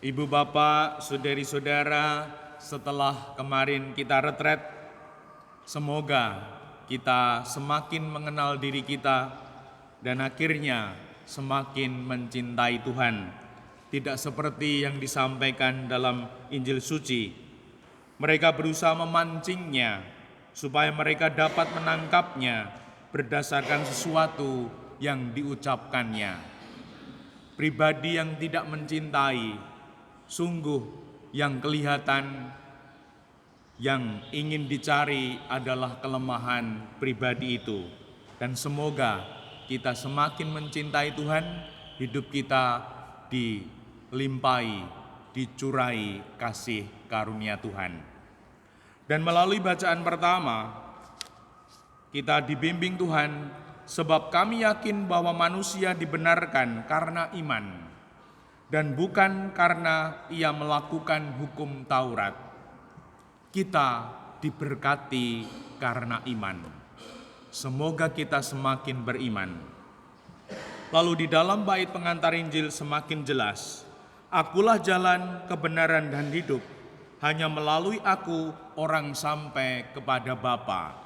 Ibu bapak, saudari-saudara, setelah kemarin kita retret, semoga kita semakin mengenal diri kita dan akhirnya semakin mencintai Tuhan. Tidak seperti yang disampaikan dalam Injil suci. Mereka berusaha memancingnya supaya mereka dapat menangkapnya berdasarkan sesuatu yang diucapkannya. Pribadi yang tidak mencintai, sungguh yang kelihatan yang ingin dicari adalah kelemahan pribadi itu. Dan semoga kita semakin mencintai Tuhan, hidup kita dilimpahi, dicurai kasih karunia Tuhan. Dan melalui bacaan pertama, kita dibimbing Tuhan, sebab kami yakin bahwa manusia dibenarkan karena iman, dan bukan karena ia melakukan hukum Taurat. Kita diberkati karena iman. Semoga kita semakin beriman. Lalu di dalam bait pengantar Injil semakin jelas, akulah jalan, kebenaran, dan hidup. Hanya melalui aku orang sampai kepada Bapa.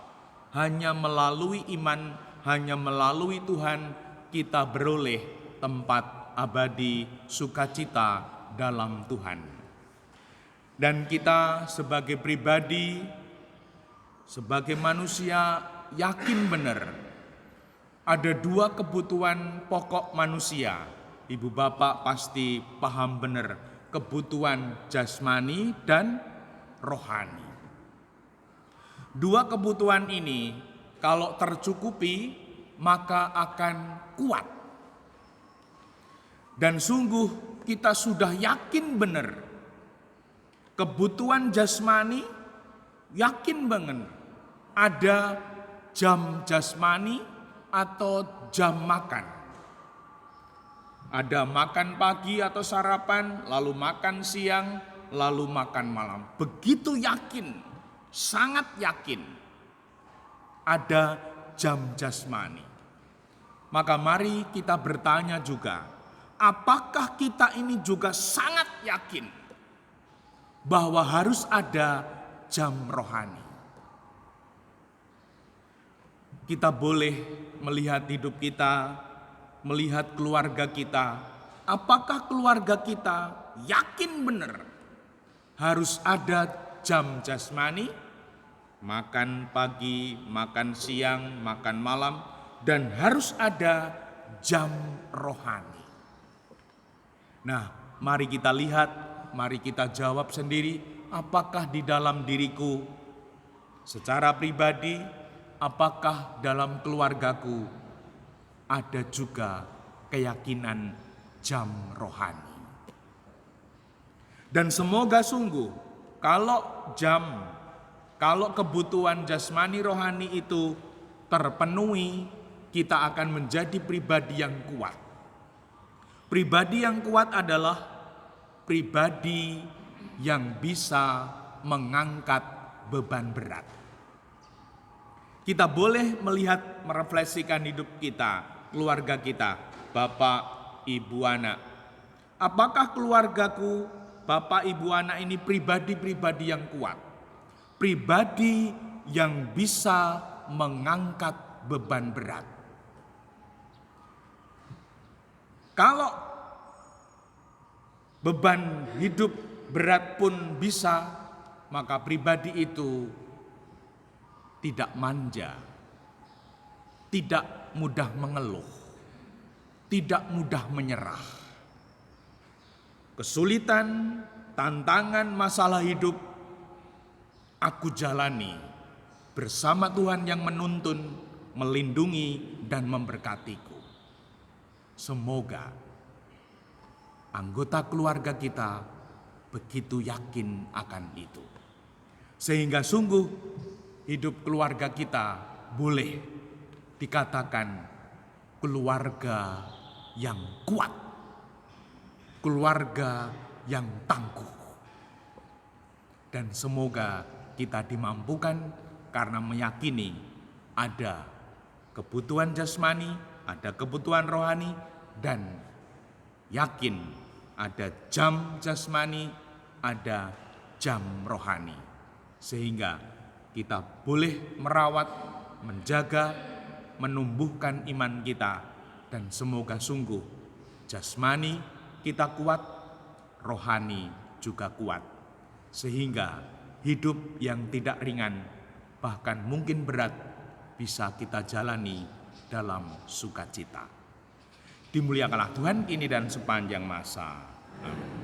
Hanya melalui iman, hanya melalui Tuhan kita beroleh tempat abadi sukacita dalam Tuhan. Dan kita sebagai pribadi, sebagai manusia yakin benar ada dua kebutuhan pokok manusia. Ibu bapak pasti paham benar, kebutuhan jasmani dan rohani. Dua kebutuhan ini kalau tercukupi maka akan kuat. Dan sungguh kita sudah yakin benar, kebutuhan jasmani yakin banget ada jam jasmani atau jam makan. Ada makan pagi atau sarapan, lalu makan siang, lalu makan malam. Begitu yakin, sangat yakin ada jam jasmani. Maka mari kita bertanya juga, apakah kita ini juga sangat yakin bahwa harus ada jam rohani? Kita boleh melihat hidup kita, melihat keluarga kita. Apakah keluarga kita yakin benar harus ada jam jasmani, makan pagi, makan siang, makan malam, dan harus ada jam rohani? Nah, mari kita lihat, mari kita jawab sendiri, apakah di dalam diriku secara pribadi, apakah dalam keluargaku ada juga keyakinan jam rohani? Dan semoga sungguh kalau kebutuhan jasmani rohani itu terpenuhi, kita akan menjadi pribadi yang kuat. Pribadi yang kuat adalah pribadi yang bisa mengangkat beban berat. Kita boleh melihat, merefleksikan hidup kita, keluarga kita, bapak, ibu, anak. Apakah keluargaku, bapak, ibu, anak ini pribadi-pribadi yang kuat? Pribadi yang bisa mengangkat beban berat. Kalau beban hidup berat pun bisa, maka pribadi itu tidak manja, tidak mudah mengeluh, tidak mudah menyerah. Kesulitan, tantangan, masalah hidup aku jalani bersama Tuhan yang menuntun, melindungi, dan memberkatiku. Semoga anggota keluarga kita begitu yakin akan itu, sehingga sungguh hidup keluarga kita boleh dikatakan keluarga yang kuat, keluarga yang tangguh. Dan semoga kita dimampukan karena meyakini ada kebutuhan jasmani, ada kebutuhan rohani, dan yakin ada jam jasmani, ada jam rohani. Sehingga kita boleh merawat, menjaga, menumbuhkan iman kita, dan semoga sungguh jasmani kita kuat, rohani juga kuat. Sehingga hidup yang tidak ringan, bahkan mungkin berat, bisa kita jalani dalam sukacita. Dimuliakanlah Tuhan kini dan sepanjang masa. Amin.